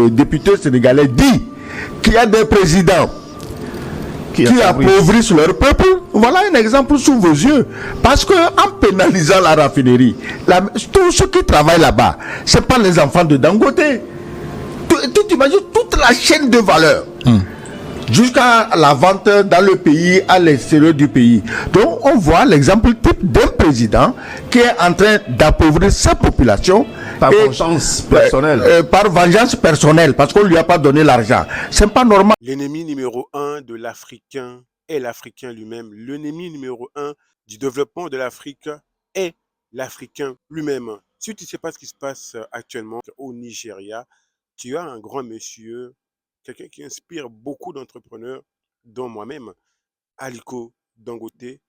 Le député sénégalais dit qu'il y a des présidents qui appauvrissent leur peuple. Voilà un exemple sous vos yeux. Parce qu'en pénalisant la raffinerie, tous ceux qui travaillent là-bas, ce n'est pas les enfants de Dangote. Tu imagines toute la chaîne de valeur. Jusqu'à la vente dans le pays, à l'extérieur du pays. Donc on voit l'exemple type d'un président qui est en train d'appauvrir sa population par vengeance personnelle. Par vengeance personnelle, parce qu'on ne lui a pas donné l'argent. C'est pas normal. L'ennemi numéro un de l'Africain est l'Africain lui-même. L'ennemi numéro un du développement de l'Afrique est l'Africain lui-même. Si tu ne sais pas ce qui se passe actuellement au Nigeria, tu as un grand monsieur, quelqu'un qui inspire beaucoup d'entrepreneurs, dont moi-même, Aliko Dangote,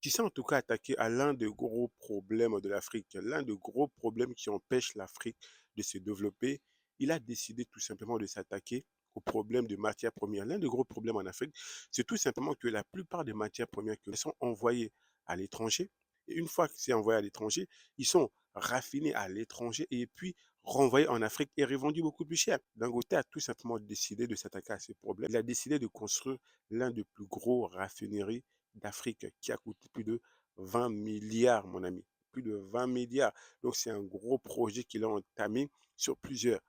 qui s'est en tout cas attaqué à l'un des gros problèmes de l'Afrique, l'un des gros problèmes qui empêche l'Afrique de se développer. Il a décidé tout simplement de s'attaquer au problème de matières premières. L'un des gros problèmes en Afrique, c'est tout simplement que la plupart des matières premières qui sont envoyées à l'étranger, et une fois que c'est envoyé à l'étranger, ils sont raffinés à l'étranger et puis renvoyés en Afrique et revendus beaucoup plus cher. Dangote a tout simplement décidé de s'attaquer à ces problèmes. Il a décidé de construire l'un des plus gros raffineries d'Afrique qui a coûté plus de 20 milliards, mon ami. Plus de 20 milliards. Donc, c'est un gros projet qu'il a entamé sur plusieurs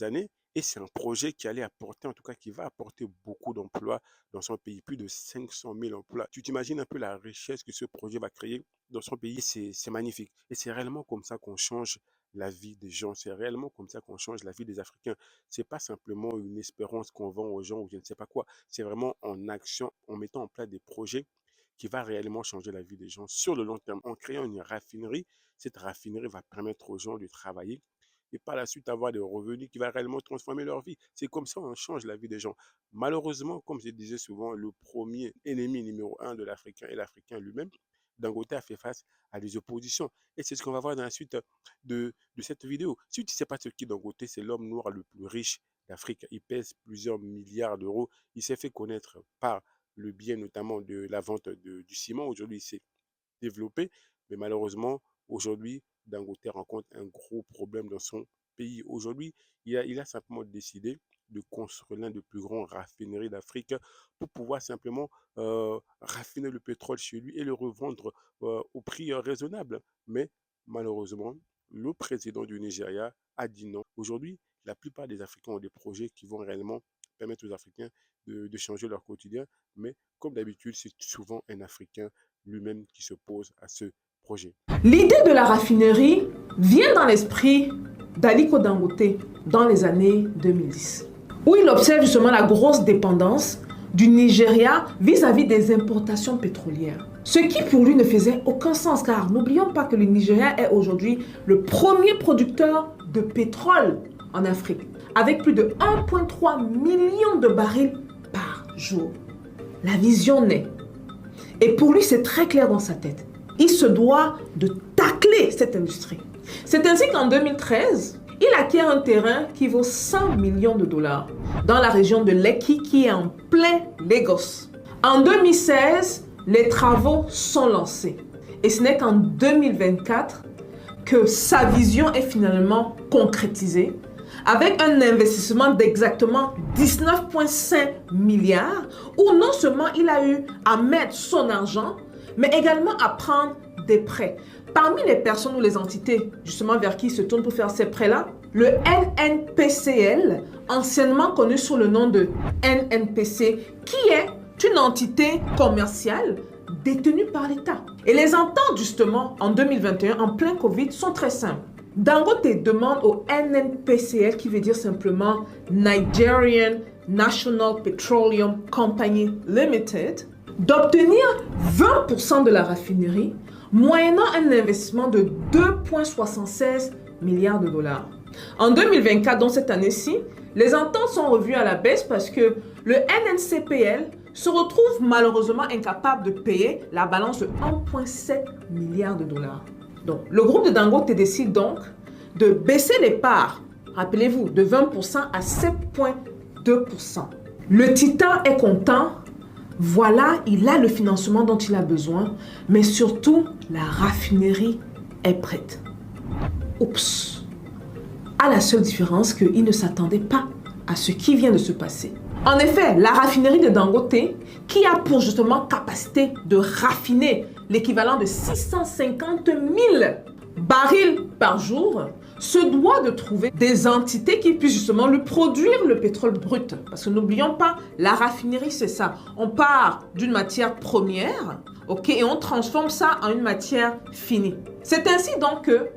années. Et c'est un projet qui allait apporter, en tout cas, qui va apporter beaucoup d'emplois dans son pays. Plus de 500 000 emplois. Tu t'imagines un peu la richesse que ce projet va créer dans son pays. C'est magnifique. Et c'est réellement comme ça qu'on change la vie des gens. C'est réellement comme ça qu'on change la vie des Africains. C'est pas simplement une espérance qu'on vend aux gens ou je ne sais pas quoi. C'est vraiment en action, en mettant en place des projets qui va réellement changer la vie des gens sur le long terme. En créant une raffinerie, cette raffinerie va permettre aux gens de travailler et par la suite avoir des revenus qui vont réellement transformer leur vie. C'est comme ça qu'on change la vie des gens. Malheureusement, comme je disais souvent, le premier ennemi numéro un de l'Africain est l'Africain lui-même. Dangote a fait face à des oppositions. Et c'est ce qu'on va voir dans la suite de cette vidéo. Si tu ne sais pas ce qu'est Dangote, c'est l'homme noir le plus riche d'Afrique. Il pèse plusieurs milliards d'euros. Il s'est fait connaître par le biais notamment de la vente du ciment. Aujourd'hui, il s'est développé, mais malheureusement, aujourd'hui, Dangote rencontre un gros problème dans son pays. Aujourd'hui, il a simplement décidé de construire l'un des plus grands raffineries d'Afrique pour pouvoir simplement raffiner le pétrole chez lui et le revendre au prix raisonnable. Mais malheureusement, le président du Nigeria a dit non. Aujourd'hui, la plupart des Africains ont des projets qui vont réellement permettre aux Africains de changer leur quotidien. Mais comme d'habitude, c'est souvent un Africain lui-même qui se pose à ce projet. L'idée de la raffinerie vient dans l'esprit d'Aliko Dangote dans les années 2010, où il observe justement la grosse dépendance du Nigeria vis-à-vis des importations pétrolières. Ce qui pour lui ne faisait aucun sens, car n'oublions pas que le Nigeria est aujourd'hui le premier producteur de pétrole en Afrique, avec plus de 1,3 million de barils par jour. La vision naît. Et pour lui, c'est très clair dans sa tête. Il se doit de tacler cette industrie. C'est ainsi qu'en 2013, il acquiert un terrain qui vaut 100 millions de dollars dans la région de Lekki qui est en plein Lagos. En 2016, les travaux sont lancés. Et ce n'est qu'en 2024 que sa vision est finalement concrétisée avec un investissement d'exactement 19,5 milliards où non seulement il a eu à mettre son argent, mais également à prendre des prêts. Parmi les personnes ou les entités justement vers qui il se tourne pour faire ces prêts-là, le NNPCL, anciennement connu sous le nom de NNPC, qui est une entité commerciale détenue par l'État. Et les ententes justement en 2021, en plein Covid, sont très simples. Dangote demande au NNPCL, qui veut dire simplement Nigerian National Petroleum Company Limited, d'obtenir 20% de la raffinerie, moyennant un investissement de 2,76 milliards de dollars. En 2024, dans cette année-ci, les ententes sont revues à la baisse parce que le NNCPL se retrouve malheureusement incapable de payer la balance de 1,7 milliard de dollars. Donc, le groupe de Dangote décide donc de baisser les parts, rappelez-vous, de 20% à 7,2%. Le Titan est content. Voilà, il a le financement dont il a besoin, mais surtout, la raffinerie est prête. Oups! à la seule différence qu'ils ne s'attendaient pas à ce qui vient de se passer. En effet, la raffinerie de Dangote, qui a pour justement capacité de raffiner l'équivalent de 650 000 barils par jour, se doit de trouver des entités qui puissent justement lui produire le pétrole brut. Parce que n'oublions pas, la raffinerie, c'est ça. On part d'une matière première, ok, et on transforme ça en une matière finie. C'est ainsi donc que,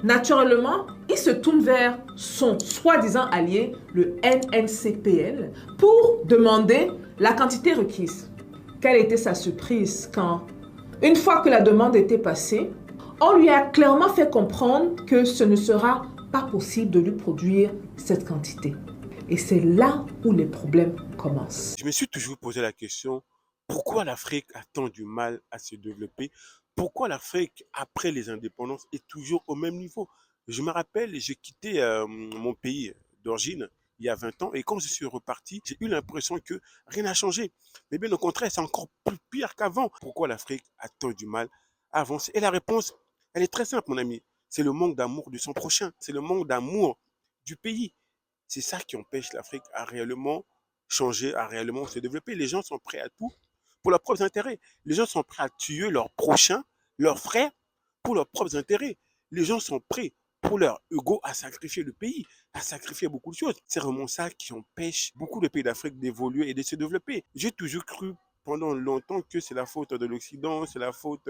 naturellement, il se tourne vers son soi-disant allié, le NNCPL, pour demander la quantité requise. Quelle était sa surprise quand, une fois que la demande était passée, on lui a clairement fait comprendre que ce ne sera pas possible de lui produire cette quantité. Et c'est là où les problèmes commencent. Je me suis toujours posé la question, pourquoi l'Afrique a tant du mal à se développer? Pourquoi l'Afrique, après les indépendances, est toujours au même niveau? Je me rappelle, j'ai quitté mon pays d'origine il y a 20 ans et quand je suis reparti, j'ai eu l'impression que rien n'a changé. Mais bien au contraire, c'est encore plus pire qu'avant. Pourquoi l'Afrique a tant du mal à avancer? Et la réponse, elle est très simple, mon ami. C'est le manque d'amour de son prochain. C'est le manque d'amour du pays. C'est ça qui empêche l'Afrique à réellement changer, à réellement se développer. Les gens sont prêts à tout pour leurs propres intérêts. Les gens sont prêts à tuer leurs prochains, leurs frères, pour leurs propres intérêts. Les gens sont prêts pour leur ego à sacrifier le pays, à sacrifier beaucoup de choses. C'est vraiment ça qui empêche beaucoup de pays d'Afrique d'évoluer et de se développer. J'ai toujours cru pendant longtemps que c'est la faute de l'Occident, c'est la faute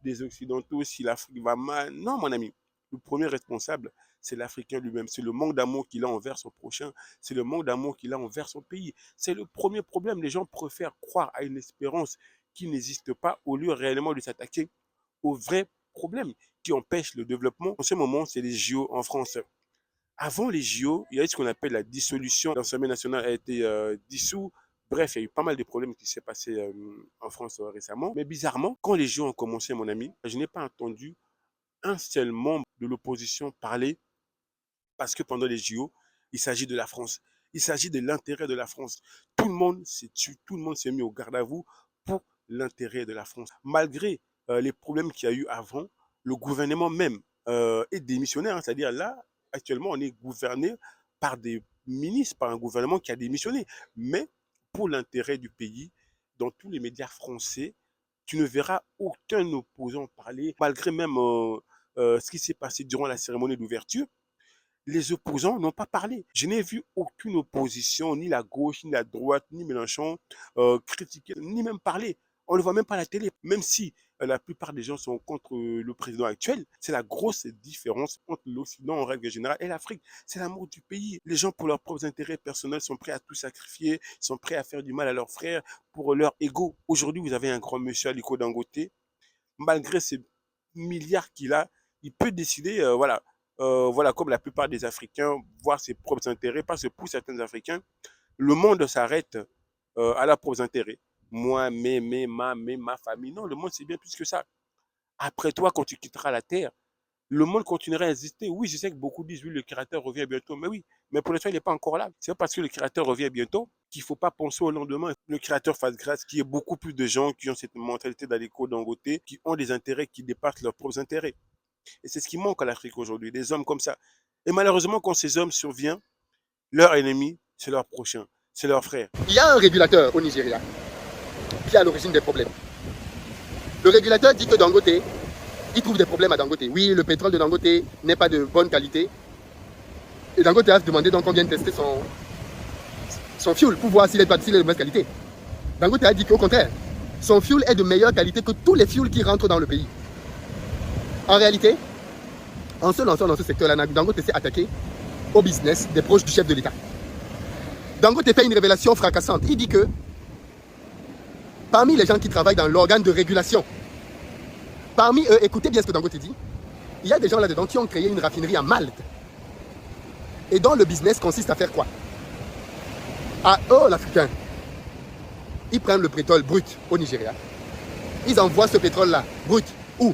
des Occidentaux si l'Afrique va mal. Non, mon ami, le premier responsable, c'est l'Africain lui-même. C'est le manque d'amour qu'il a envers son prochain. C'est le manque d'amour qu'il a envers son pays. C'est le premier problème. Les gens préfèrent croire à une espérance qui n'existe pas au lieu réellement de s'attaquer aux vrais problèmes qui empêchent le développement. En ce moment, c'est les JO en France. Avant les JO, il y a eu ce qu'on appelle la dissolution. L'Assemblée nationale a été dissous. Bref, il y a eu pas mal de problèmes qui s'est passé en France récemment. Mais bizarrement, quand les JO ont commencé, mon ami, je n'ai pas entendu un seul membre de l'opposition parler parce que pendant les JO, il s'agit de la France. Il s'agit de l'intérêt de la France. Tout le monde s'est tué, tout le monde s'est mis au garde à vous pour l'intérêt de la France. Malgré les problèmes qu'il y a eu avant, le gouvernement même est démissionnaire. Hein, c'est-à-dire là, actuellement, on est gouverné par des ministres, par un gouvernement qui a démissionné. Mais pour l'intérêt du pays, dans tous les médias français, tu ne verras aucun opposant parler, malgré même ce qui s'est passé durant la cérémonie d'ouverture. Les opposants n'ont pas parlé. Je n'ai vu aucune opposition, ni la gauche, ni la droite, ni Mélenchon critiquer, ni même parler. On ne le voit même pas à la télé. Même si la plupart des gens sont contre le président actuel, c'est la grosse différence entre l'Occident en règle générale et l'Afrique. C'est l'amour du pays. Les gens, pour leurs propres intérêts personnels, sont prêts à tout sacrifier, sont prêts à faire du mal à leurs frères pour leur ego. Aujourd'hui, vous avez un grand monsieur, Aliko Dangote. Malgré ces milliards qu'il a, il peut décider, voilà, comme la plupart des Africains, voir ses propres intérêts, parce que pour certains Africains, le monde s'arrête à leurs propres intérêts. Moi, ma famille. Non, le monde, c'est bien plus que ça. Après toi, quand tu quitteras la terre, le monde continuera à exister. Oui, je sais que beaucoup disent, oui, le Créateur revient bientôt. Mais oui, mais pour l'instant, il n'est pas encore là. C'est pas parce que le Créateur revient bientôt qu'il ne faut pas penser au lendemain. Le Créateur fasse grâce qu'il y ait beaucoup plus de gens qui ont cette mentalité d'Aliko Dangote, qui ont des intérêts qui dépassent leurs propres intérêts. Et c'est ce qui manque à l'Afrique aujourd'hui, des hommes comme ça. Et malheureusement, quand ces hommes surviennent, leur ennemi, c'est leur prochain, c'est leur frère. Il y a un régulateur au Nigeria qui est à l'origine des problèmes. Le régulateur dit que Dangote, il trouve des problèmes à Dangote. Oui, le pétrole de Dangote n'est pas de bonne qualité. Et Dangote a demandé donc qu'on vienne tester son fuel pour voir s'il est de mauvaise qualité. Dangote a dit qu'au contraire, son fuel est de meilleure qualité que tous les fuels qui rentrent dans le pays. En réalité, en se lançant dans ce secteur-là, Dangote s'est attaqué au business des proches du chef de l'État. Dangote fait une révélation fracassante. Il dit que parmi les gens qui travaillent dans l'organe de régulation, parmi eux, écoutez bien ce que Dangote dit, il y a des gens là-dedans qui ont créé une raffinerie à Malte. Et dont le business consiste à faire quoi? L'Africain, ils prennent le pétrole brut au Nigeria. Ils envoient ce pétrole-là, brut, où?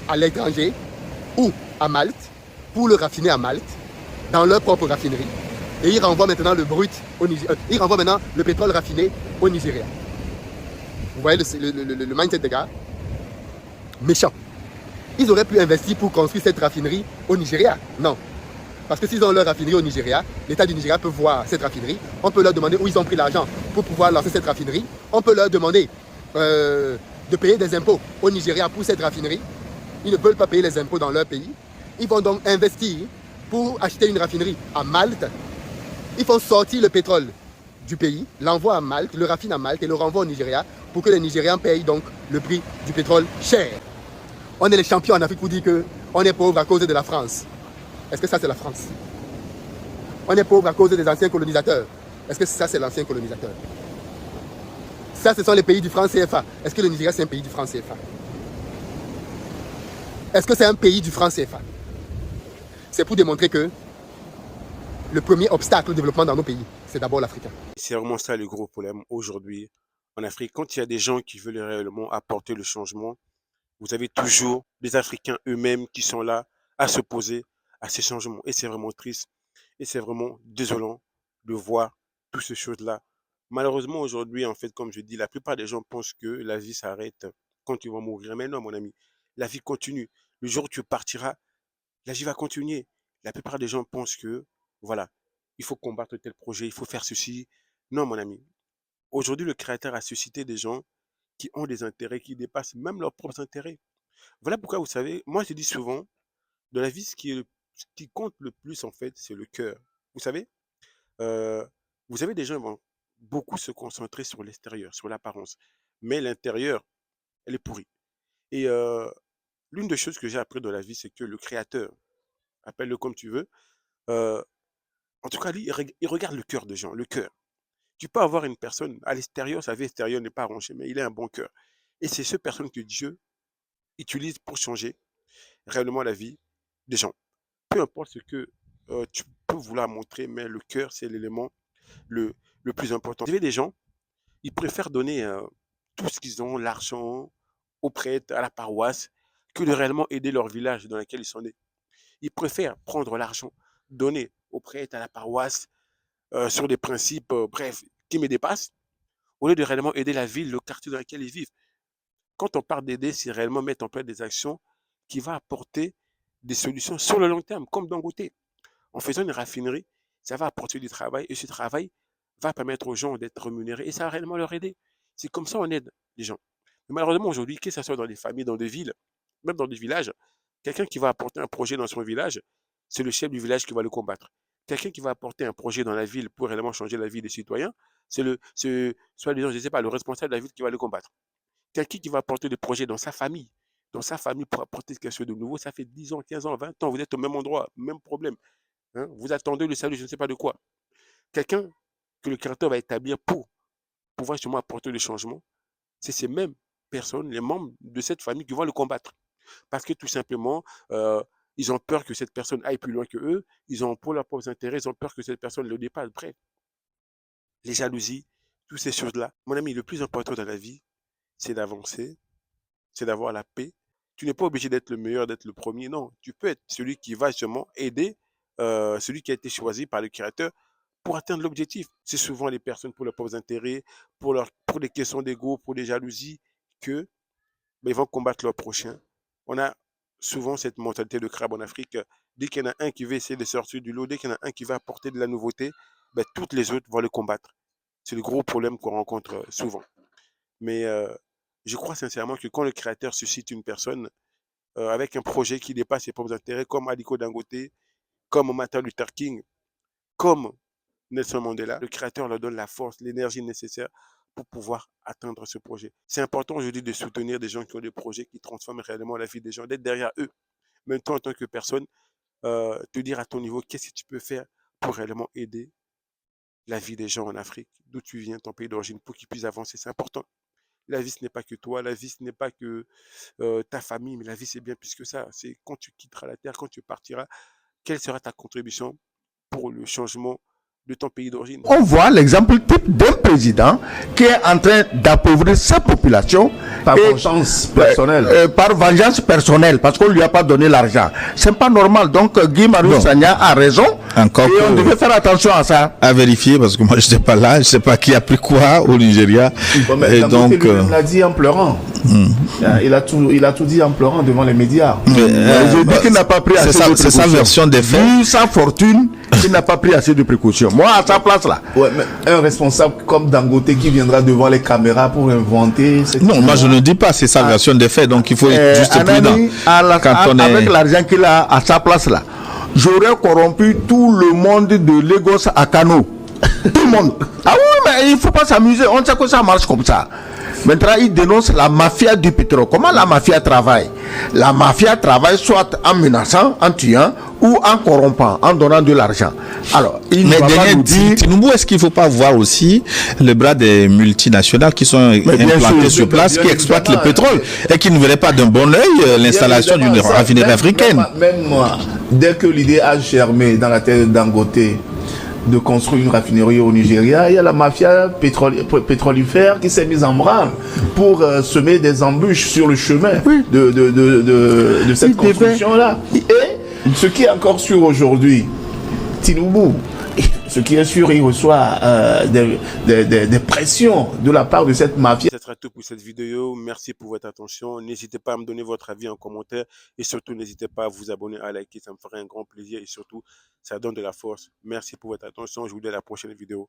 À l'étranger, ou à Malte, pour le raffiner à Malte, dans leur propre raffinerie. Et ils renvoient maintenant le brut au Nigeria. Ils renvoient maintenant le pétrole raffiné au Nigeria. Vous voyez le mindset des gars? Méchant. Ils auraient pu investir pour construire cette raffinerie au Nigeria. Non. Parce que s'ils ont leur raffinerie au Nigeria, l'État du Nigeria peut voir cette raffinerie. On peut leur demander où ils ont pris l'argent pour pouvoir lancer cette raffinerie. On peut leur demander de payer des impôts au Nigeria pour cette raffinerie. Ils ne veulent pas payer les impôts dans leur pays. Ils vont donc investir pour acheter une raffinerie à Malte. Ils font sortir le pétrole du pays, l'envoient à Malte, le raffinent à Malte et le renvoient au Nigeria pour que les Nigérians payent donc le prix du pétrole cher. On est les champions en Afrique pour dire qu'on est pauvre à cause de la France. Est-ce que ça c'est la France? On est pauvre à cause des anciens colonisateurs. Est-ce que ça c'est l'ancien colonisateur? Ça ce sont les pays du franc CFA. Est-ce que le Nigeria c'est un pays du franc CFA? Est-ce que c'est un pays du franc CFA? C'est pour démontrer que le premier obstacle au développement dans nos pays, c'est d'abord l'Africain. C'est vraiment ça le gros problème aujourd'hui en Afrique. Quand il y a des gens qui veulent réellement apporter le changement, vous avez toujours des Africains eux-mêmes qui sont là à s'opposer à ces changements. Et c'est vraiment triste. Et c'est vraiment désolant de voir toutes ces choses-là. Malheureusement, aujourd'hui, en fait, comme je dis, la plupart des gens pensent que la vie s'arrête quand tu vas mourir. Mais non, mon ami, la vie continue. Le jour où tu partiras, la vie va continuer. La plupart des gens pensent que, voilà, il faut combattre tel projet, il faut faire ceci. Non, mon ami. Aujourd'hui, le Créateur a suscité des gens qui ont des intérêts qui dépassent même leurs propres intérêts. Voilà pourquoi, vous savez, moi je dis souvent, dans la vie, ce qui compte le plus, en fait, c'est le cœur. Vous savez, vous avez des gens qui vont beaucoup se concentrer sur l'extérieur, sur l'apparence. Mais l'intérieur, elle est pourrie. Et l'une des choses que j'ai appris dans la vie, c'est que le Créateur, appelle-le comme tu veux, en tout cas, lui, il regarde le cœur des gens, le cœur. Tu peux avoir une personne à l'extérieur, sa vie extérieure n'est pas arrangée, mais il a un bon cœur. Et c'est cette personne que Dieu utilise pour changer réellement la vie des gens. Peu importe ce que tu peux vouloir montrer, mais le cœur, c'est l'élément le plus important. Vous avez des gens, ils préfèrent donner tout ce qu'ils ont, l'argent, aux prêtres, à la paroisse, que de réellement aider leur village dans lequel ils sont nés. Ils préfèrent prendre l'argent, donner aux prêtres, à la paroisse, sur des principes, bref, qui me dépassent, au lieu de réellement aider la ville, le quartier dans lequel ils vivent. Quand on parle d'aider, c'est réellement mettre en place des actions qui vont apporter des solutions sur le long terme, comme Dangote. En faisant une raffinerie, ça va apporter du travail et ce travail va permettre aux gens d'être rémunérés et ça va réellement leur aider. C'est comme ça qu'on aide les gens. Mais malheureusement, aujourd'hui, que ce soit dans des familles, dans des villes, même dans des villages, quelqu'un qui va apporter un projet dans son village, c'est le chef du village qui va le combattre. Quelqu'un qui va apporter un projet dans la ville pour réellement changer la vie des citoyens, c'est soit disons, je ne sais pas, le responsable de la ville qui va le combattre. Quelqu'un qui va apporter des projets dans sa famille pour apporter quelque chose de nouveau, ça fait 10 ans, 15 ans, 20 ans, vous êtes au même endroit, même problème. Hein? Vous attendez le salut, je ne sais pas de quoi. Quelqu'un que le Créateur va établir pour pouvoir justement apporter le changement, c'est ces mêmes personnes, les membres de cette famille qui vont le combattre. Parce que tout simplement, ils ont peur que cette personne aille plus loin que eux, ils ont pour leurs propres intérêts, ils ont peur que cette personne le dépasse. Bref, les jalousies, toutes ces choses-là. Mon ami, le plus important dans la vie, c'est d'avancer, c'est d'avoir la paix. Tu n'es pas obligé d'être le meilleur, d'être le premier, non. Tu peux être celui qui va justement aider celui qui a été choisi par le Créateur pour atteindre l'objectif. C'est souvent les personnes pour leurs propres intérêts, pour des questions d'ego, pour des jalousies, que ils vont combattre leur prochain. On a souvent cette mentalité de crabe en Afrique. Dès qu'il y en a un qui veut essayer de sortir du lot, dès qu'il y en a un qui va apporter de la nouveauté, toutes les autres vont le combattre. C'est le gros problème qu'on rencontre souvent. Mais je crois sincèrement que quand le Créateur suscite une personne avec un projet qui dépasse ses propres intérêts, comme Aliko Dangote, comme Martin Luther King, comme Nelson Mandela, le Créateur leur donne la force, l'énergie nécessaire pour pouvoir atteindre ce projet. C'est important aujourd'hui de soutenir des gens qui ont des projets qui transforment réellement la vie des gens, d'être derrière eux. Même toi, en tant que personne, te dire à ton niveau qu'est-ce que tu peux faire pour réellement aider la vie des gens en Afrique, d'où tu viens, ton pays d'origine, pour qu'ils puissent avancer. C'est important. La vie, ce n'est pas que toi, la vie, ce n'est pas que ta famille, mais la vie, c'est bien plus que ça. C'est quand tu quitteras la terre, quand tu partiras, quelle sera ta contribution pour le changement de ton pays d'origine. On voit l'exemple type d'un président qui est en train d'appauvrir sa population par vengeance personnelle. Par vengeance personnelle, parce qu'on ne lui a pas donné l'argent. C'est pas normal. Donc Guy Marius Sagna a raison Encore Et on devait faire attention à ça. À vérifier, parce que moi, je n'étais pas là. Je ne sais pas qui a pris quoi au Nigeria. Bon, mais et Dangote donc... lui-même l'a dit en pleurant. Il a tout dit en pleurant devant les médias. Je dis qu'il n'a pas pris assez de précautions. C'est sa version des faits. Vu sa fortune, il n'a pas pris assez de précautions. Moi, à sa place, là. Ouais, mais un responsable comme Dangote qui viendra devant les caméras pour inventer... Non, moi je ne dis pas, c'est sa version des faits, donc il faut être juste prudent. Avec l'argent qu'il a à sa place, là, j'aurais corrompu tout le monde de Lagos à Kano. Tout le monde. Ah oui, mais il ne faut pas s'amuser. On sait que ça marche comme ça. Maintenant, il dénonce la mafia du pétrole. Comment la mafia travaille? La mafia travaille soit en menaçant, en tuant, ou en corrompant, en donnant de l'argent. Alors, il ne va pas nous dire... Tinumbu, est-ce qu'il ne faut pas voir aussi le bras des multinationales qui sont implantées sur place, qui exploitent le pétrole, et qui ne verraient pas d'un bon œil l'installation d'une raffinerie africaine? Même moi, dès que l'idée a germé dans la tête de Dangote de construire une raffinerie au Nigeria, il y a la mafia pétrolifère qui s'est mise en branle pour semer des embûches sur le chemin de cette construction-là. Et ce qui est encore sûr aujourd'hui, Tinumbu, ce qui est sûr, il reçoit des pressions de la part de cette mafia. Ce sera tout pour cette vidéo. Merci pour votre attention. N'hésitez pas à me donner votre avis en commentaire. Et surtout, n'hésitez pas à vous abonner, à liker. Ça me ferait un grand plaisir. Et surtout, ça donne de la force. Merci pour votre attention. Je vous dis à la prochaine vidéo.